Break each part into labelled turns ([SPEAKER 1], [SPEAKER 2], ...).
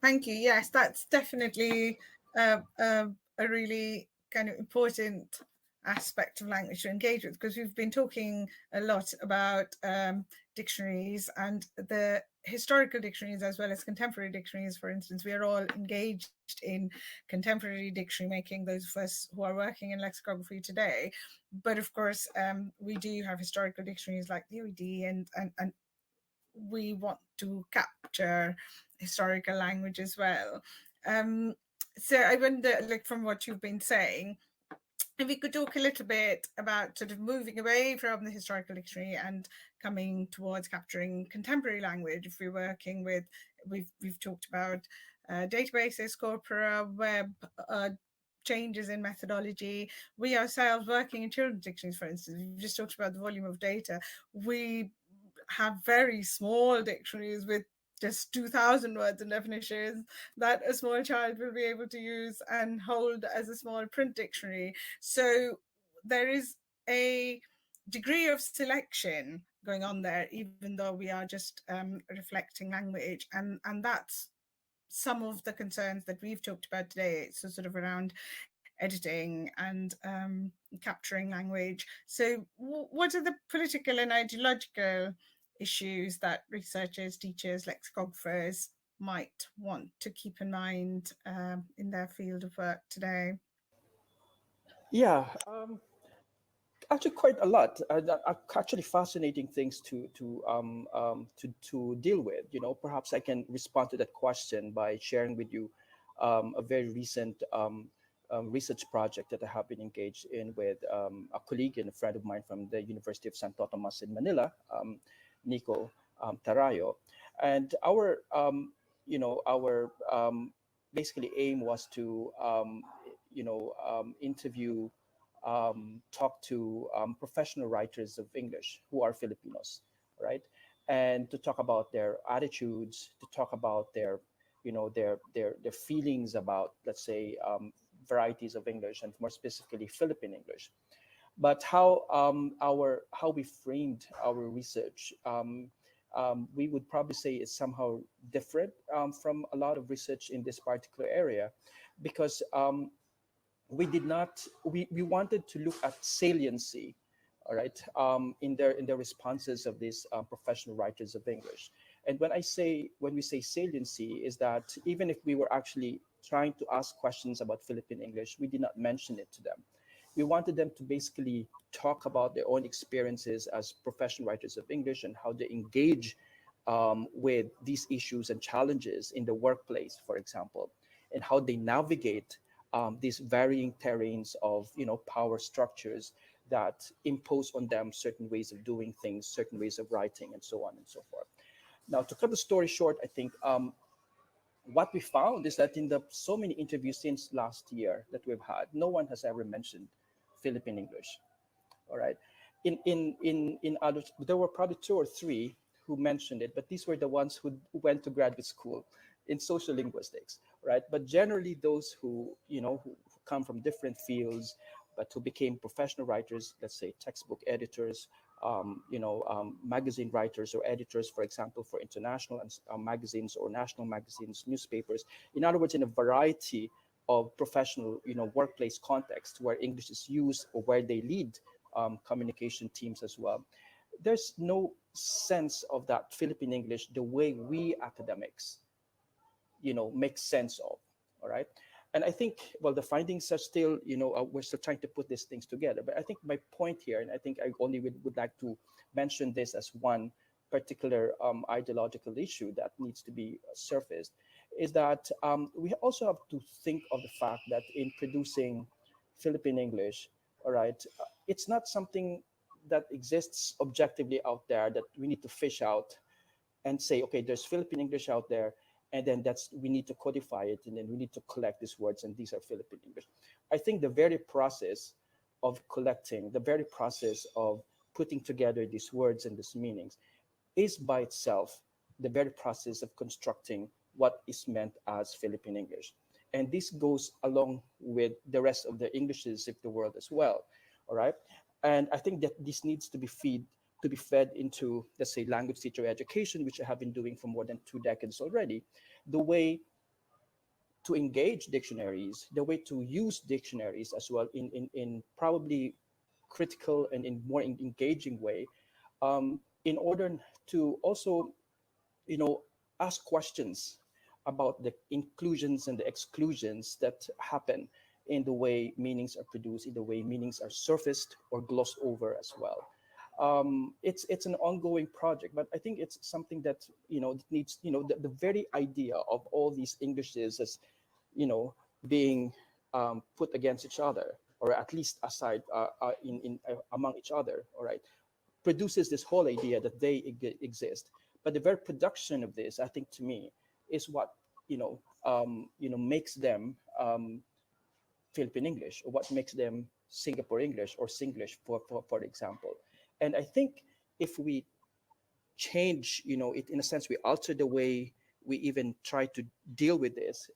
[SPEAKER 1] Thank you. Yes, that's definitely a really kind of important aspect of language to engage with, because we've been talking a lot about dictionaries and the historical dictionaries as well as contemporary dictionaries. For instance, we are all engaged in contemporary dictionary making, those of us who are working in lexicography today. But of course, we do have historical dictionaries like the OED, and we want to capture historical language as well. So I wonder, like from what you've been saying, if we could talk a little bit about sort of moving away from the historical dictionary and coming towards capturing contemporary language. If we're working with, we've talked about databases, corpora, web, changes in methodology. We ourselves working in children's dictionaries, for instance, we've just talked about the volume of data. We have very small dictionaries with just 2,000 words and definitions that a small child will be able to use and hold as a small print dictionary. So there is a degree of selection going on there, even though we are just reflecting language. And that's some of the concerns that we've talked about today. So sort of around editing and capturing language. So what are the political and ideological issues that researchers, teachers, lexicographers might want to keep in mind in their field of work today?
[SPEAKER 2] Yeah, actually quite a lot. That are actually fascinating things to deal with. You know, perhaps I can respond to that question by sharing with you a very recent research project that I have been engaged in with a colleague and a friend of mine from the University of Santo Tomas in Manila, Nico Tarayo, and our basically aim was to interview, talk to professional writers of English who are Filipinos, right? And to talk about their attitudes, to talk about their, their feelings about, let's say, varieties of English, and more specifically Philippine English. But how we framed our research, we would probably say is somehow different from a lot of research in this particular area, because we wanted to look at saliency, all right, in the responses of these professional writers of English. And when we say saliency, is that even if we were actually trying to ask questions about Philippine English, we did not mention it to them. We wanted them to basically talk about their own experiences as professional writers of English and how they engage with these issues and challenges in the workplace, for example, and how they navigate these varying terrains of power structures that impose on them certain ways of doing things, certain ways of writing, and so on and so forth. Now, to cut the story short, I think what we found is that in the so many interviews since last year that we've had, no one has ever mentioned Philippine English. All right. In others, there were probably two or three who mentioned it, but these were the ones who went to graduate school in social linguistics, right? But generally, those who come from different fields, but who became professional writers, let's say textbook editors, magazine writers or editors, for example, for international magazines or national magazines, newspapers. In other words, in a variety of professional, workplace contexts where English is used or where they lead communication teams as well. There's no sense of that Philippine English the way we academics, make sense of. All right. And I think, well, the findings are still, we're still trying to put these things together. But I think my point here, and I think I only would like to mention this as one particular ideological issue that needs to be surfaced, is that we also have to think of the fact that in producing Philippine English, all right, it's not something that exists objectively out there that we need to fish out and say, okay, there's Philippine English out there, and then we need to codify it, and then we need to collect these words, and these are Philippine English. I think the very process of collecting, the very process of putting together these words and these meanings is by itself the very process of constructing what is meant as Philippine English. And this goes along with the rest of the Englishes of the world as well. All right. And I think that this needs to be fed into, let's say, language teacher education, which I have been doing for more than 2 decades already, the way to engage dictionaries, the way to use dictionaries as well in probably critical and in more engaging way, in order to also, you know, ask questions about the inclusions and the exclusions that happen in the way meanings are produced, in the way meanings are surfaced or glossed over as well. It's an ongoing project, but I think it's something that, you know, that needs, you know, the very idea of all these Englishes as, you know, being put against each other, or at least aside in among each other, all right, produces this whole idea that they exist. But the very production of this, I think, to me, is what, you know, makes them Philippine English, or what makes them Singapore English or Singlish, for example. And I think if we change, you know, it in a sense, we alter the way we even try to deal with this,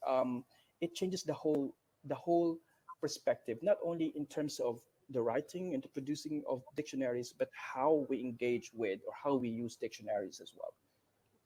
[SPEAKER 2] it changes the whole perspective, not only in terms of the writing and the producing of dictionaries, but how we engage with or how we use dictionaries as well.